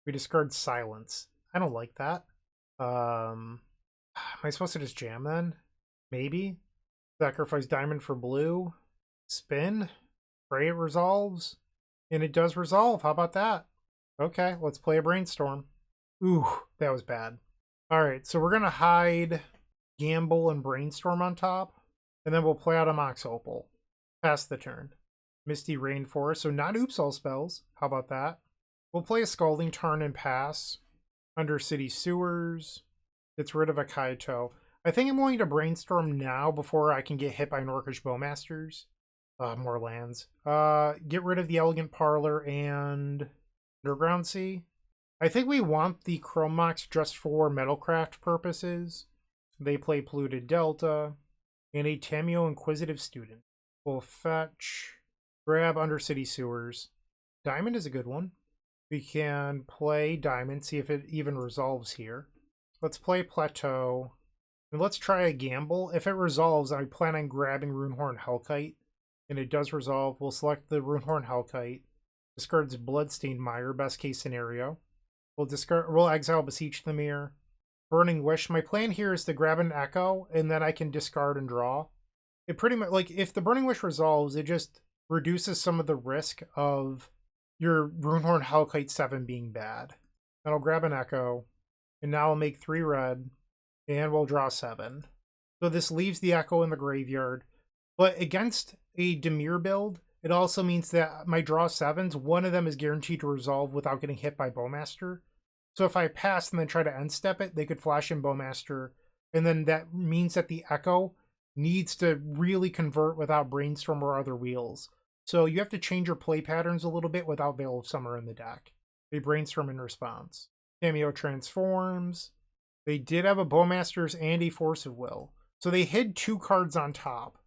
We discard Silence. I don't like that. Am I supposed to just jam then? Maybe? Sacrifice Diamond for blue. Spin. Pray it resolves. And it does resolve. How about that? Okay, let's play a Brainstorm. Ooh, that was bad. Alright, so we're going to hide Gamble and Brainstorm on top. And then we'll play out a Mox Opal. Pass the turn. Misty Rainforest, so not Oops All spells. How about that? We'll play a Scalding Tarn and pass. Undercity Sewers. Gets rid of a Kaito. I think I'm going to Brainstorm now before I can get hit by an Orcish Bowmasters. More lands. Get rid of the Elegant Parlor and Underground Sea. I think we want the Chrome Mox just for Metalcraft purposes. They play Polluted Delta and a Tameo Inquisitive Student. We'll fetch, grab Undercity Sewers. Diamond is a good one. We can play Diamond, see if it even resolves here. Let's play Plateau. And let's try a Gamble. If it resolves, I plan on grabbing Runehorn Hellkite. And it does resolve. We'll select the Runehorn Hellkite. Discards Bloodstained Mire, best case scenario. We'll exile Beseech the Mirror. Burning Wish. My plan here is to grab an Echo, and then I can discard and draw. It pretty much, like, if the Burning Wish resolves, it just reduces some of the risk of your Runehorn Hellkite 7 being bad. Then I'll grab an Echo, and now I'll make 3 red, and we'll draw 7. So this leaves the Echo in the graveyard. But against a Dimir build, it also means that my draw 7s, one of them is guaranteed to resolve without getting hit by Bowmaster. So if I pass and then try to end step it, they could flash in Bowmaster, and then that means that the Echo needs to really convert without Brainstorm or other wheels. So you have to change your play patterns a little bit without Veil of Summer in the deck. They Brainstorm in response. Cameo transforms. They did have a Bowmasters and a Force of Will. So they hid 2 cards on top.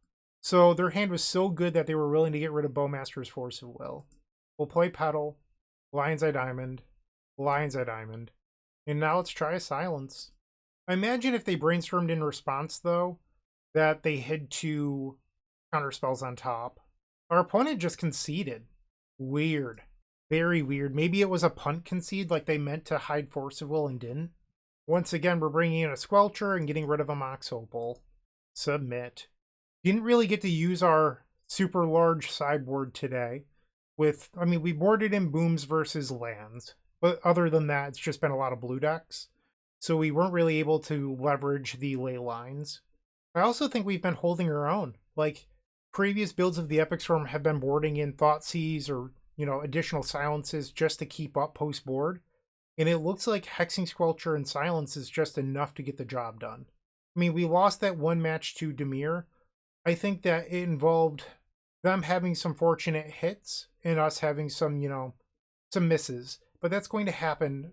So their hand was so good that they were willing to get rid of Bowmaster's Force of Will. We'll play Petal, Lion's Eye Diamond, Lion's Eye Diamond. And now let's try a Silence. I imagine if they Brainstormed in response, though, that they hid 2 counterspells on top. Our opponent just conceded. Weird. Very weird. Maybe it was a punt concede, like they meant to hide Force of Will and didn't. Once again, we're bringing in a Squelcher and getting rid of a Mox Opal. Submit. Didn't really get to use our super large sideboard today. We boarded in Booms versus lands. But other than that, it's just been a lot of blue decks. So we weren't really able to leverage the ley lines. I also think we've been holding our own. Like, previous builds of the Epic Storm have been boarding in Thoughtseize or, you know, additional silences just to keep up post board. And it looks like Hexing Squelcher and Silence is just enough to get the job done. I mean, we lost that one match to Dimir. I think that it involved them having some fortunate hits and us having some, you know, some misses. But that's going to happen.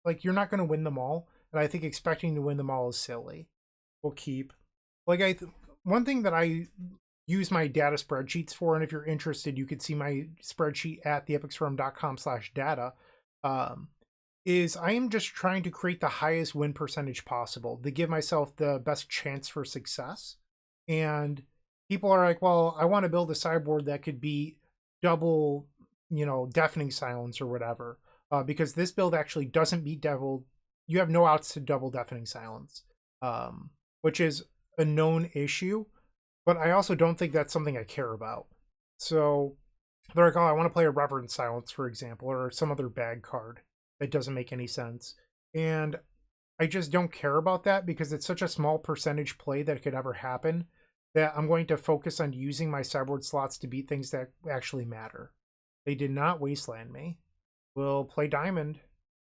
Like, you're not going to win them all. And I think expecting to win them all is silly. We'll keep. Like, one thing that I use my data spreadsheets for, and if you're interested, you could see my spreadsheet at theepicsforum.com/data. Is I am just trying to create the highest win percentage possible to give myself the best chance for success. And people are like, well, I want to build a sideboard that could be double, you know, deafening silence or whatever. Because this build actually doesn't beat double. You have no outs to double deafening silence, which is a known issue. But I also don't think that's something I care about. So they're like, oh, I want to play a Reverend Silence, for example, or some other bag card. It doesn't make any sense. And I just don't care about that because it's such a small percentage play that could ever happen that I'm going to focus on using my sideboard slots to beat things that actually matter. They did not wasteland me. We'll play Diamond.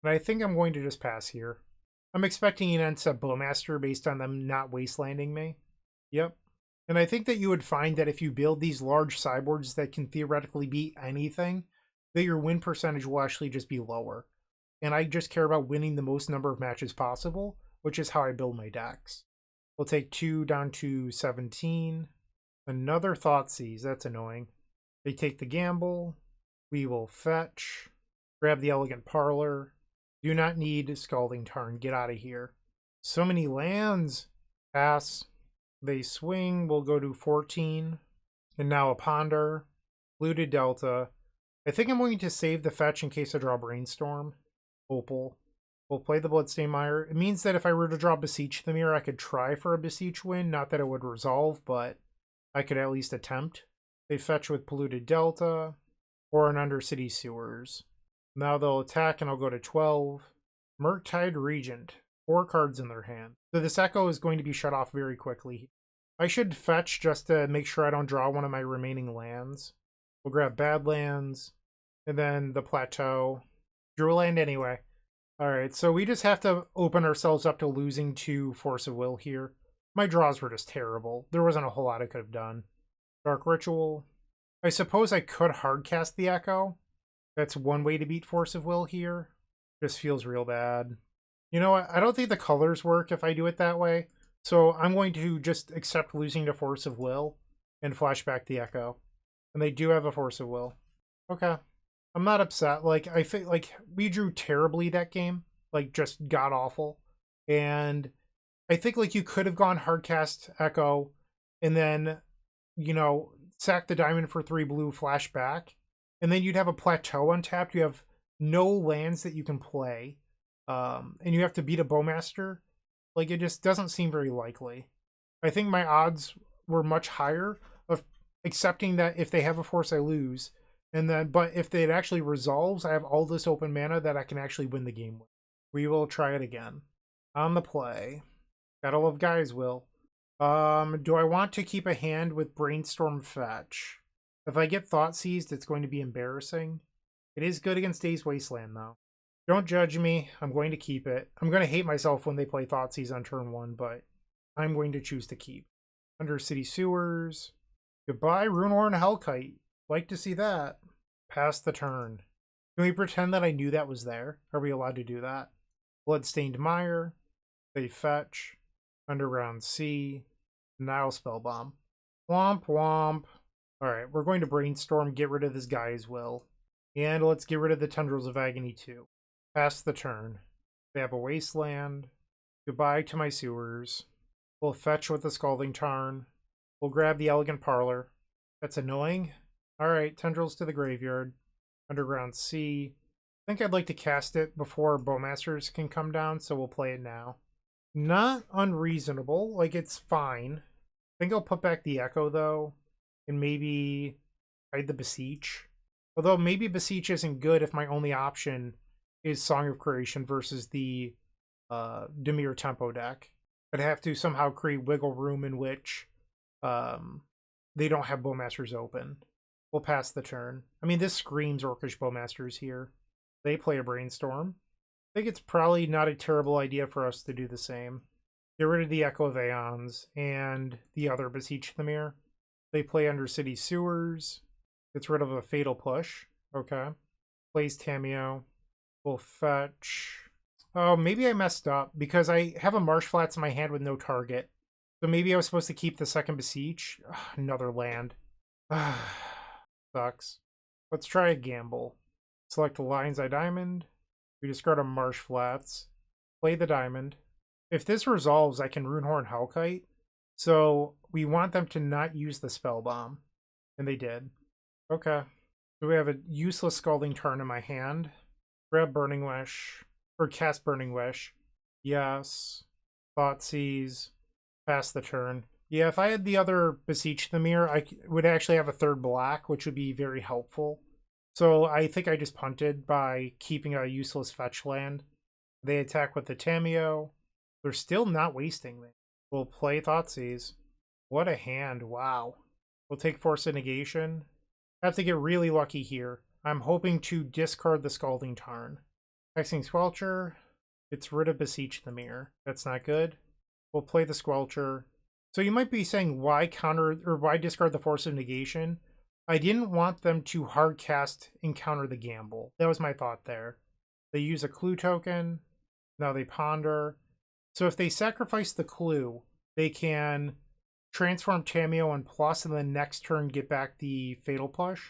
And I think I'm going to just pass here. I'm expecting an Untap Bowmaster based on them not wastelanding me. Yep. And I think that you would find that if you build these large sideboards that can theoretically beat anything, that your win percentage will actually just be lower. And I just care about winning the most number of matches possible, which is how I build my decks. We'll take 2 down to 17. Another Thoughtseize, that's annoying. They take the gamble. We will fetch. Grab the Elegant Parlor. Do not need Scalding Tarn. Get out of here. So many lands. Pass. They swing. We'll go to 14. And now a Ponder. Polluted Delta. I think I'm going to save the fetch in case I draw Brainstorm. Opal. We'll play the Bloodstained Mire. It means that if I were to draw Beseech the Mirror, I could try for a Beseech win. Not that it would resolve, but I could at least attempt. They fetch with Polluted Delta or an Undercity Sewers. Now they'll attack and I'll go to 12. Murktide Regent. 4 cards in their hand. So this Echo is going to be shut off very quickly. I should fetch just to make sure I don't draw one of my remaining lands. We'll grab Badlands and then the Plateau. Drew a land anyway. Alright, so we just have to open ourselves up to losing to Force of Will here. My draws were just terrible. There wasn't a whole lot I could have done. Dark Ritual. I suppose I could hardcast the Echo. That's one way to beat Force of Will here. This feels real bad. You know what? I don't think the colors work if I do it that way. So I'm going to just accept losing to Force of Will and flashback the Echo. And they do have a Force of Will. Okay. I'm not upset. Like, I think, like, we drew terribly that game. Like, just god-awful. And I think, like, you could have gone hardcast Echo and then, you know, sack the diamond for 3 blue, flashback. And then you'd have a Plateau untapped. You have no lands that you can play. And you have to beat a Bowmaster. Like, it just doesn't seem very likely. I think my odds were much higher of accepting that if they have a force, I lose. And then, but if it actually resolves, I have all this open mana that I can actually win the game with. We will try it again. On the play. Gotta love guys, Will. Do I want to keep a hand with Brainstorm Fetch? If I get Thoughtseized, it's going to be embarrassing. It is good against Daze Wasteland, though. Don't judge me. I'm going to keep it. I'm going to hate myself when they play Thoughtseize on turn 1, but I'm going to choose to keep. Undercity Sewers. Goodbye, Runehorn Hellkite. Like to see that. Pass the turn. Can we pretend that I knew that was there? Are we allowed to do that? Bloodstained Mire. They fetch. Underground Sea. Nile Spellbomb. Womp womp. Alright, we're going to Brainstorm, get rid of this guy as well. And let's get rid of the Tendrils of Agony too. Pass the turn. They have a Wasteland. Goodbye to my Sewers. We'll fetch with the Scalding Tarn. We'll grab the Elegant Parlor. That's annoying. Alright, Tendrils to the graveyard. Underground Sea. I think I'd like to cast it before Bowmasters can come down, so we'll play it now. Not unreasonable. Like, it's fine. I think I'll put back the Echo, though. And maybe hide the Beseech. Although maybe Beseech isn't good if my only option is Song of Creation versus the Dimir Tempo deck. I'd have to somehow create wiggle room in which they don't have Bowmasters open. We'll pass the turn. I mean, this screams Orcish Bowmasters here. They play a Brainstorm. I think it's probably not a terrible idea for us to do the same. Get rid of the Echo of Aeons and the other Beseech Dimir. They play Undercity Sewers. Gets rid of a Fatal Push. Okay. Plays Tamiyo. We'll fetch. Oh, maybe I messed up because I have a Marsh Flats in my hand with no target. So maybe I was supposed to keep the second Beseech. Ugh, another land. Sucks. Let's try a gamble. Select a Lion's Eye Diamond. We discard a Marsh Flats. Play the Diamond. If this resolves, I can Runehorn Hellkite. So we want them to not use the Spell Bomb. And they did. Okay. So we have a useless Scalding Tarn in my hand. Grab Burning Wish. Or cast Burning Wish. Yes. Thoughtseize. Pass the turn. Yeah, if I had the other Beseech Dimir, I would actually have a third black, which would be very helpful. So I think I just punted by keeping a useless fetch land. They attack with the Tamiyo. They're still not wasting me. We'll play Thoughtseize. What a hand. Wow. We'll take Force of Negation. I have to get really lucky here. I'm hoping to discard the Scalding Tarn. Hexing Squelcher. It's rid of Beseech Dimir. That's not good. We'll play the Squelcher. So you might be saying, why counter or why discard the Force of Negation? I didn't want them to hard cast and counter the gamble. That was my thought there. They use a clue token. Now they ponder. So if they sacrifice the clue, they can transform Tamiyo and plus, and then next turn get back the Fatal Push.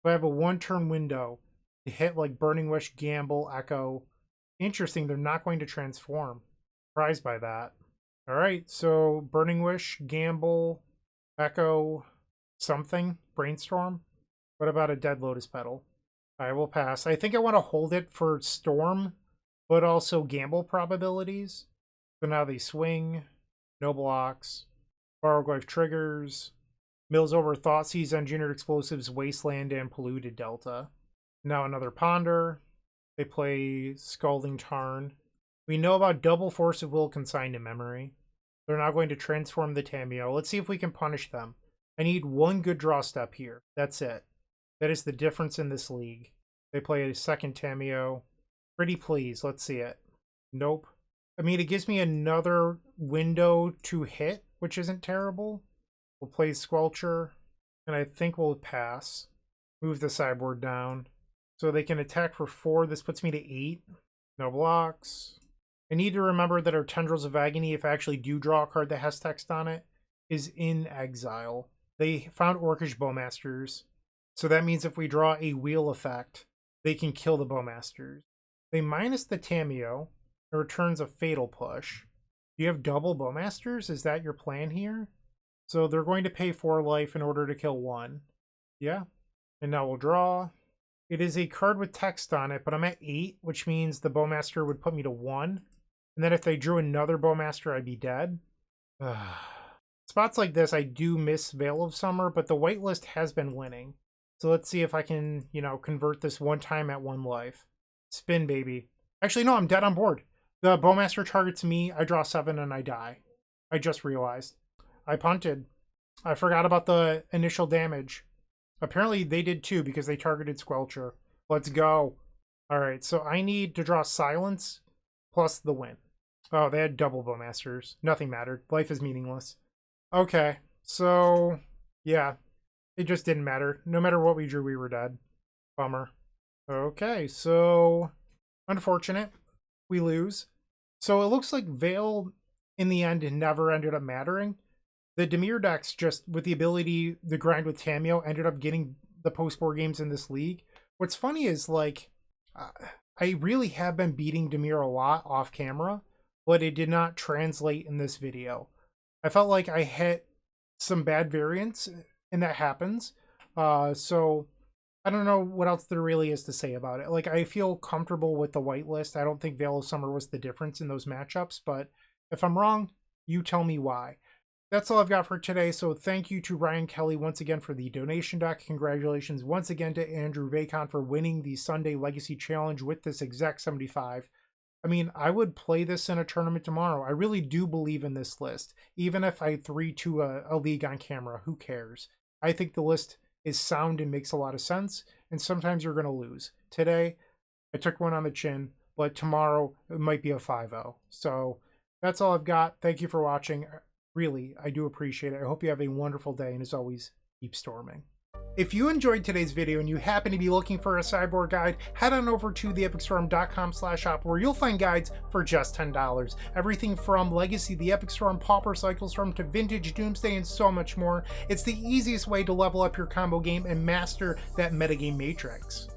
So I have a 1-turn window to hit like Burning Wish, Gamble, Echo. Interesting, they're not going to transform. Surprised by that. Alright, so Burning Wish, Gamble, Echo, something, Brainstorm. What about a Dead Lotus Petal? I will pass. I think I want to hold it for Storm, but also Gamble probabilities. So now they swing, no blocks, Barrowglyph triggers, mills over Thoughtseize, Engineered Explosives, Wasteland, and Polluted Delta. Now another Ponder. They play Scalding Tarn. We know about double Force of Will consigned to memory. They're now going to transform the Tamiyo. Let's see if we can punish them. I need one good draw step here. That's it. That is the difference in this league. They play a second Tamiyo. Pretty please. Let's see it. Nope. I mean, it gives me another window to hit, which isn't terrible. We'll play Squelcher, and I think we'll pass. Move the sideboard down. So they can attack for 4. This puts me to 8. No blocks. I need to remember that our Tendrils of Agony, if I actually do draw a card that has text on it, is in exile. They found Orcish Bowmasters. So that means if we draw a wheel effect, they can kill the Bowmasters. They minus the Tamiyo. It returns a Fatal Push. Do you have double Bowmasters? Is that your plan here? So they're going to pay 4 life in order to kill 1. Yeah. And now we'll draw. It is a card with text on it, but I'm at 8, which means the Bowmaster would put me to 1. And then if they drew another Bowmaster, I'd be dead. Spots like this, I do miss Veil of Summer, but the whitelist has been winning. So let's see if I can, convert this one time at 1 life. Spin, baby. Actually, no, I'm dead on board. The Bowmaster targets me, I draw 7, and I die. I just realized. I punted. I forgot about the initial damage. Apparently they did too, because they targeted Squelcher. Let's go. Alright, so I need to draw Silence plus the win. Oh, they had double Bowmasters. Nothing mattered. Life is meaningless. Okay, so yeah. It just didn't matter. No matter what we drew, we were dead. Bummer. Okay, so unfortunate. We lose. So it looks like Veil in the end never ended up mattering. The Dimir decks, just with the ability to grind with Tamiyo, ended up getting the post-board games in this league. What's funny is, like, I really have been beating Dimir a lot off camera, but it did not translate in this video. I felt like I hit some bad variants, and that happens. So I don't know what else there really is to say about it. Like, I feel comfortable with the whitelist. I don't think Veil of Summer was the difference in those matchups, but if I'm wrong, you tell me why. That's all I've got for today, so thank you to Ryan Kelly once again for the donation deck. Congratulations once again to Andrew Vacon for winning the Sunday Legacy Challenge with this exact 75. I mean, I would play this in a tournament tomorrow. I really do believe in this list. Even if I 3-2 a league on camera, who cares? I think the list is sound and makes a lot of sense, and sometimes you're going to lose. Today, I took one on the chin, but tomorrow it might be a 5-0. So that's all I've got. Thank you for watching. Really, I do appreciate it. I hope you have a wonderful day, and as always, keep storming. If you enjoyed today's video and you happen to be looking for a sideboard guide, head on over to theepicstorm.com/shop where you'll find guides for just $10. Everything from Legacy, the Epic Storm, Pauper Cycle Storm, to Vintage Doomsday, and so much more. It's the easiest way to level up your combo game and master that metagame matrix.